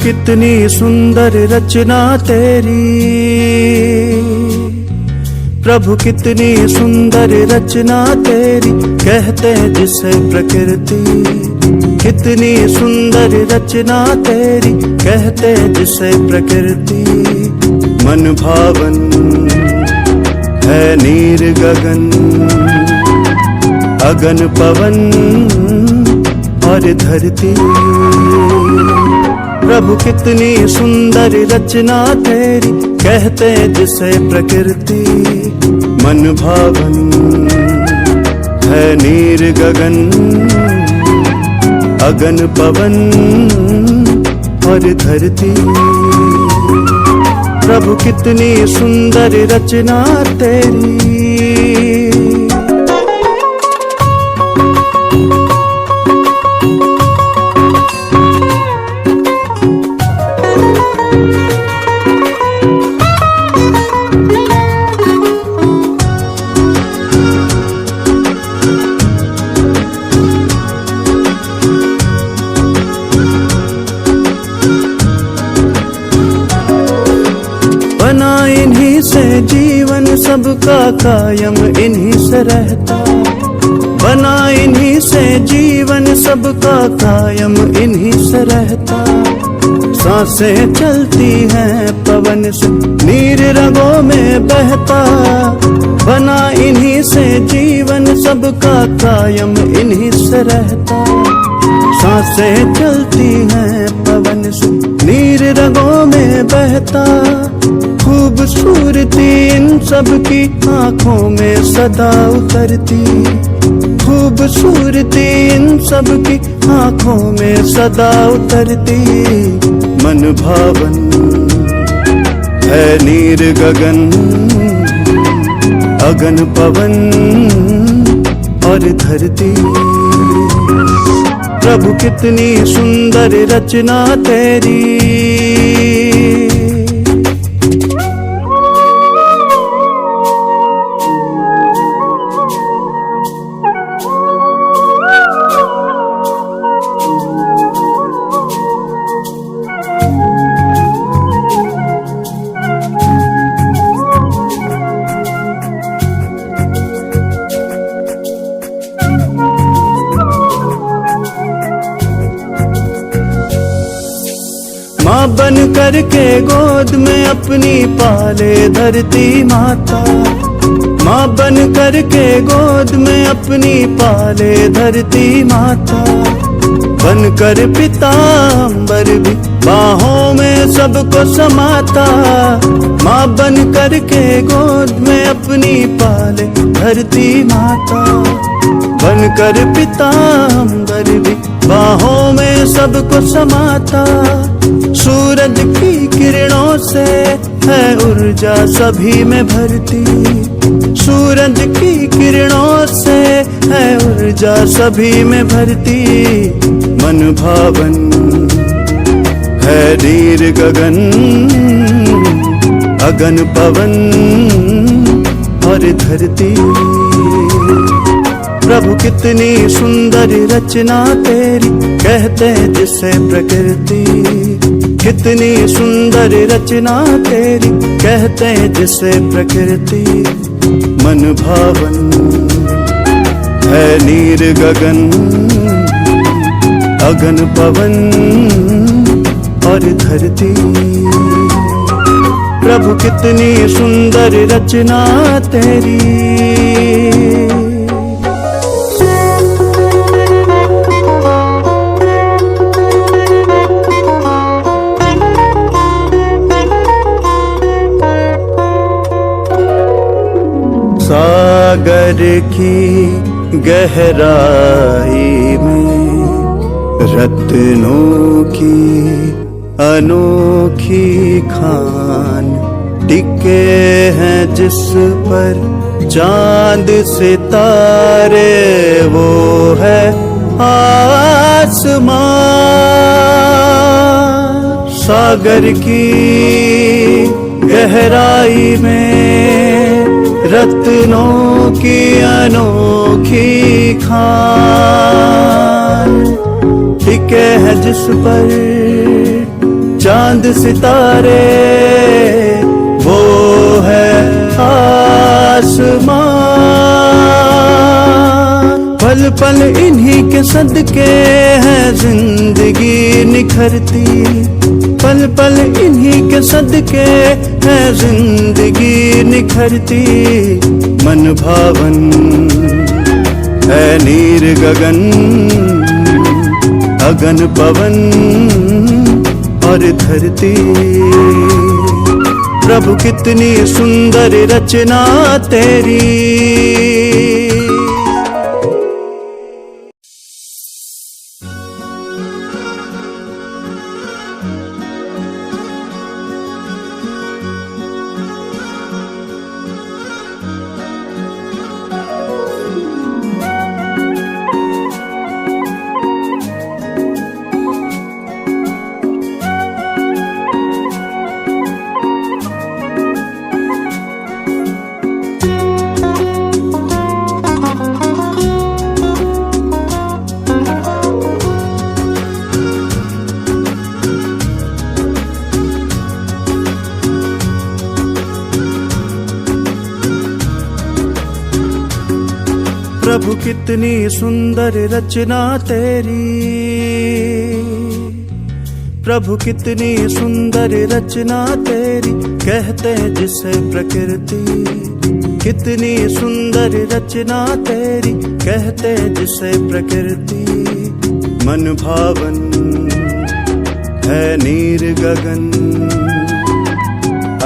कितनी सुंदर रचना तेरी, प्रभु कितनी सुंदर रचना तेरी, कहते हैं जिसे प्रकृति। कितनी सुंदर रचना तेरी, कहते हैं जिसे प्रकृति। मन भावन है नीर गगन, अगन पवन और धरती। प्रभु कितनी सुंदर रचना तेरी, कहते हैं जिसे प्रकृति। मन भावन है नीर गगन, अगन पवन और धरती। प्रभु कितनी सुंदर रचना तेरी। बना इन्हीं से जीवन सबका कायम इन्हीं से रहता। बना इन्हीं से जीवन सबका कायम इन्हीं से रहता। सांसें चलती हैं पवन से, नीर रगों में बहता। बना इन्हीं से जीवन सबका कायम इन्हीं से रहता। सांसें चलती हैं पवन से, नीर रगों में बहता। खूबसूरती इन सब की आँखों में सदा उतरती। खूबसूरती इन सब की आँखों में सदा उतरती। मन भावन है नीर गगन, अगन पवन और धरती। प्रभु कितनी सुंदर रचना तेरी। माँ बन करके गोद में अपनी पाले धरती माता। माँ बन करके गोद में अपनी पाले धरती माता। बन कर पिता अम्बर भी बाहों में सबको समाता। माँ बन करके गोद में अपनी पाले धरती माता। बन कर पिता अम्बर भी बाहों में सबको समाता। सूरज की किरणों से है ऊर्जा सभी में भरती। सूरज की किरणों से है ऊर्जा सभी में भरती। मन भावन है नीर गगन, अगन पवन और धरती। प्रभु कितनी सुंदर रचना तेरी, कहते हैं जिसे प्रकृति। कितनी सुंदर रचना तेरी, कहते हैं जिसे प्रकृति। मन भावन है नीर गगन, अगन पवन और धरती। प्रभु कितनी सुंदर रचना तेरी। सागर की गहराई में रत्नों की अनोखी खान टिके हैं, जिस पर चांद सितारे वो है आसमां। सागर की गहराई में रत्नों की अनोखी खान टिके है, जिस पर चांद सितारे वो है आसमान। पल पल इन्हीं के सदके है जिंदगी निखरती, पल पल इन्हीं के सदके है जिंदगी निखरती। मन भावन है नीर गगन, अगन पवन और धरती। प्रभु कितनी सुंदर रचना तेरी। प्रभु कितनी सुंदर रचना तेरी, प्रभु कितनी सुंदर रचना तेरी, कहते हैं जिसे प्रकृति। कितनी सुंदर रचना तेरी, कहते हैं जिसे प्रकृति। मन भावन है नीर गगन,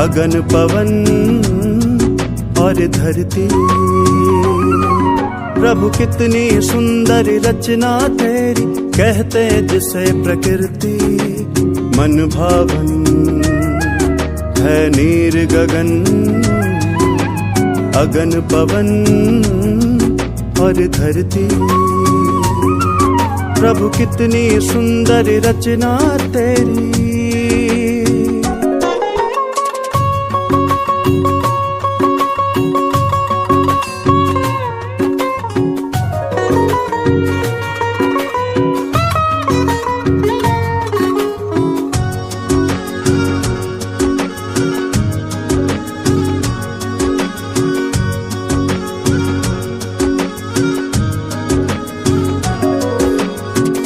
अगन पवन और धरती। प्रभु कितनी सुंदर रचना तेरी, कहते जिसे प्रकृति। मन भावन है नीर गगन, अगन पवन और धरती। प्रभु कितनी सुंदर रचना तेरी।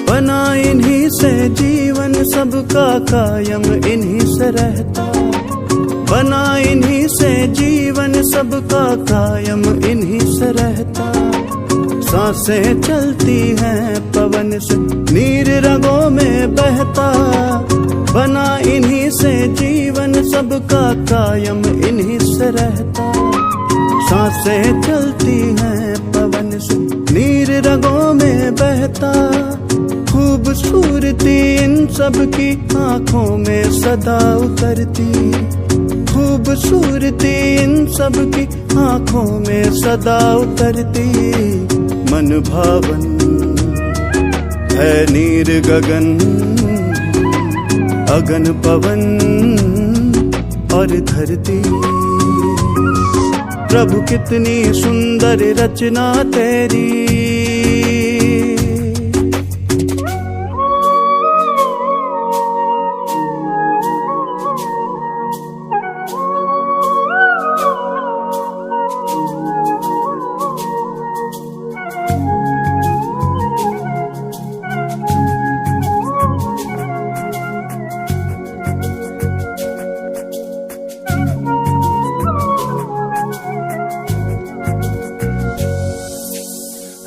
बना इन्हीं से जीवन सबका कायम इन्हीं से रहता, बना इन्हीं से जीवन सबका कायम इन्हीं से रहता। सांसें चलती हैं पवन से नीर रगों में बहता, बना इन्हीं से जीवन सबका कायम इन्हीं से रहता। सांसें चलती हैं पवन से नीर रगों में बहता। खूबसूरती इन सब की आँखों में सदा उतरती, खूबसूरती इन सब की आँखों में सदा उतरती। मन भावन है नीर गगन, अगन पवन और धरती। प्रभु कितनी सुंदर रचना तेरी।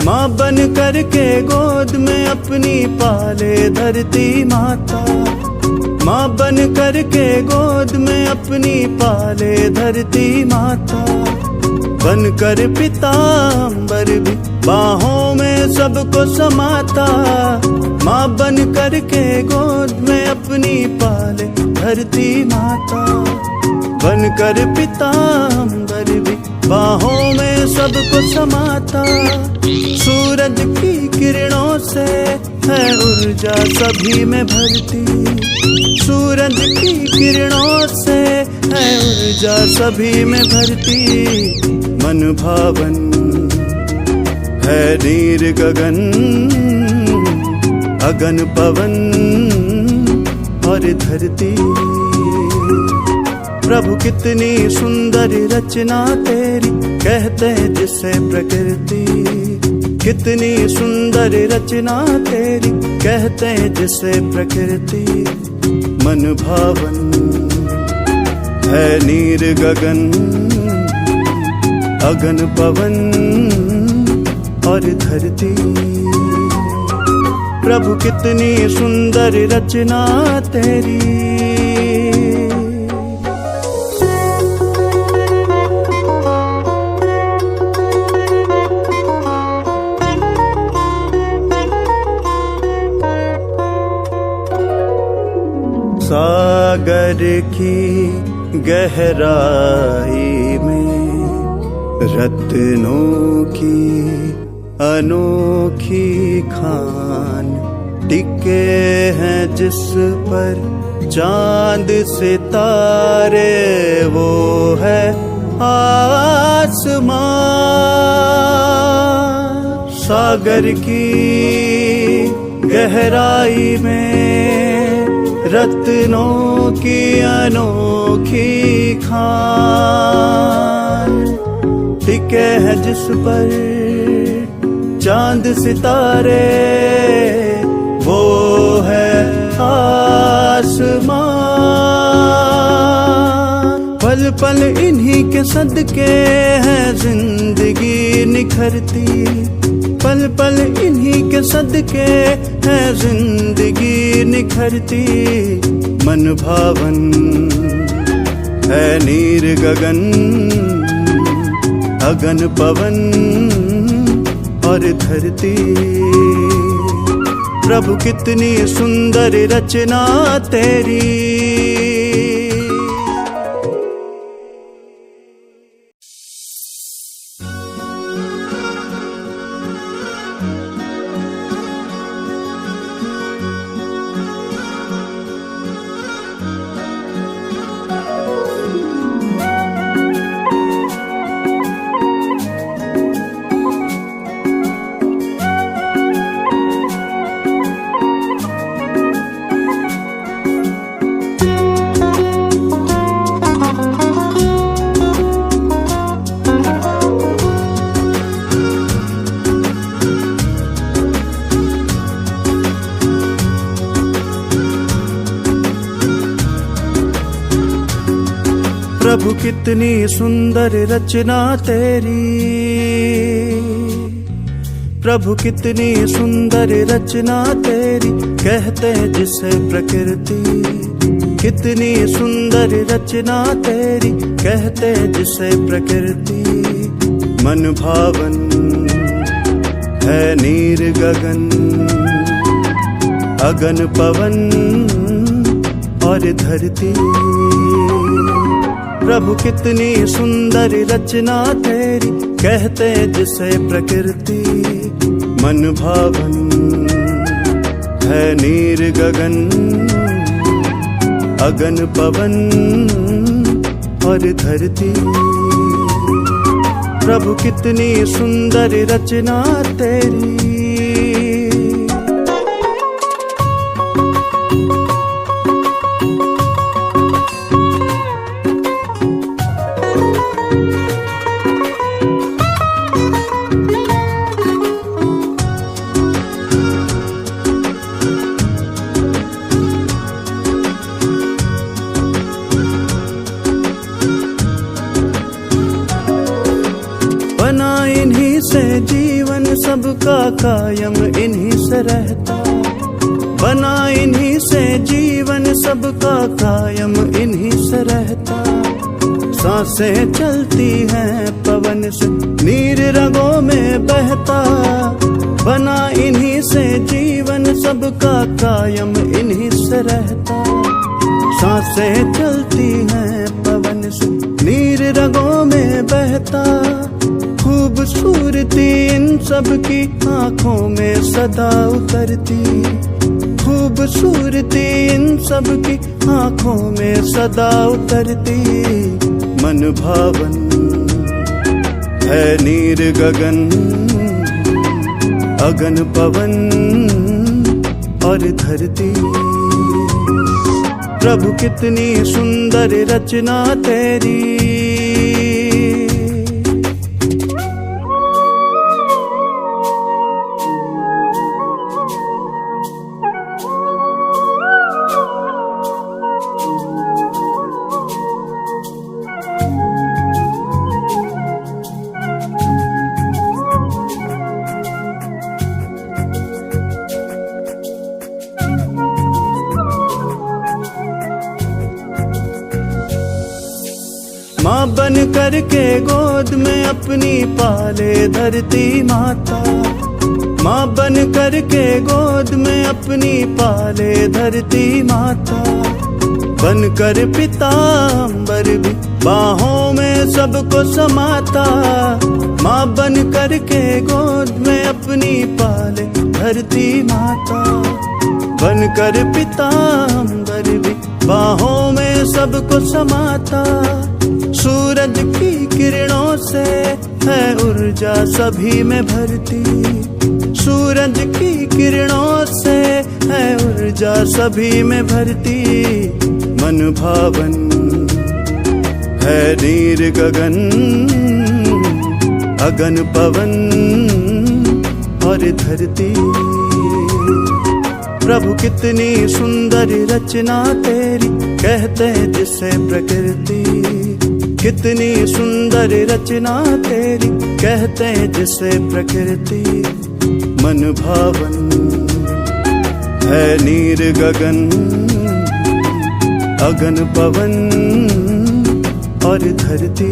माँ बन करके गोद में अपनी पाले धरती माता, माँ बन करके गोद में अपनी पाले धरती माता। बन कर पिता अम्बर भी बाहों में सबको समाता, माँ बन करके गोद में अपनी पाले धरती माता। बन कर पिता अम्बर भी बाहों में सबको समाता। सूरज की किरणों से है ऊर्जा सभी में भरती, सूरज की किरणों से है ऊर्जा सभी में भरती। मन भावन है नीर गगन, अगन पवन और धरती। प्रभु कितनी सुंदर रचना तेरी, कहते हैं जिसे प्रकृति। कितनी सुंदर रचना तेरी, कहते हैं जिसे प्रकृति। मन भावन है नीर गगन, अगन पवन और धरती। प्रभु कितनी सुंदर रचना तेरी। सागर की गहराई में रत्नों की अनोखी खान, टिके हैं जिस पर चांद सितारे, वो है आसमां। सागर की गहराई में रत्नों की अनोखी खान, टिके हैं जिस पर चांद सितारे, वो है आसमां। पल पल इन्हीं के सदके है जिंदगी निखरती, पल पल इन्हीं के सदके है जिंदगी निखरती। मन भावन है नीर गगन, अगन पवन और धरती। प्रभु कितनी सुंदर रचना तेरी। प्रभु कितनी सुंदर रचना तेरी, प्रभु कितनी सुंदर रचना तेरी, कहते हैं जिसे प्रकृति। कितनी सुंदर रचना तेरी, कहते हैं जिसे प्रकृति। मन भावन है नीर गगन, अगन पवन और धरती। प्रभु कितनी सुंदर रचना तेरी, कहते हैं जिसे प्रकृति। मन भावन है नीर गगन, अगन पवन और धरती। प्रभु कितनी सुंदर रचना तेरी। बना इन्हीं से जीवन सबका कायम इन्हीं से रहता, बना इन्हीं से जीवन सबका कायम इन्हीं से रहता। सांसें चलती हैं पवन से नीर रगों में बहता, बना इन्हीं से जीवन सबका कायम इन्हीं से रहता। सांसें चलती हैं पवन से नीर रगों में बहता। खूबसूरती इन सब की आँखों में सदा उतरती, खूबसूरती इन सब की आँखों में सदा उतरती। मन भावन है नीर गगन, अगन पवन और धरती। प्रभु कितनी सुंदर रचना तेरी। माँ बन करके गोद में अपनी पाले धरती माता। माँ बन करके गोद में अपनी पाले धरती माता। बन कर पिता अम्बर भी बाहों में सबको समाता। माँ बन करके गोद में अपनी पाले धरती माता। बन कर पिता अम्बर भी बाहों में सबको समाता। सूरज की किरणों से है ऊर्जा सभी में भरती। सूरज की किरणों से है ऊर्जा सभी में भरती। मन भावन है नीर गगन, अगन पवन और धरती। प्रभु कितनी सुंदर रचना तेरी, कहते हैं जिसे प्रकृति। कितनी सुंदर रचना तेरी, कहते हैं जिसे प्रकृति। मन भावन है नीर गगन, अगन पवन और धरती।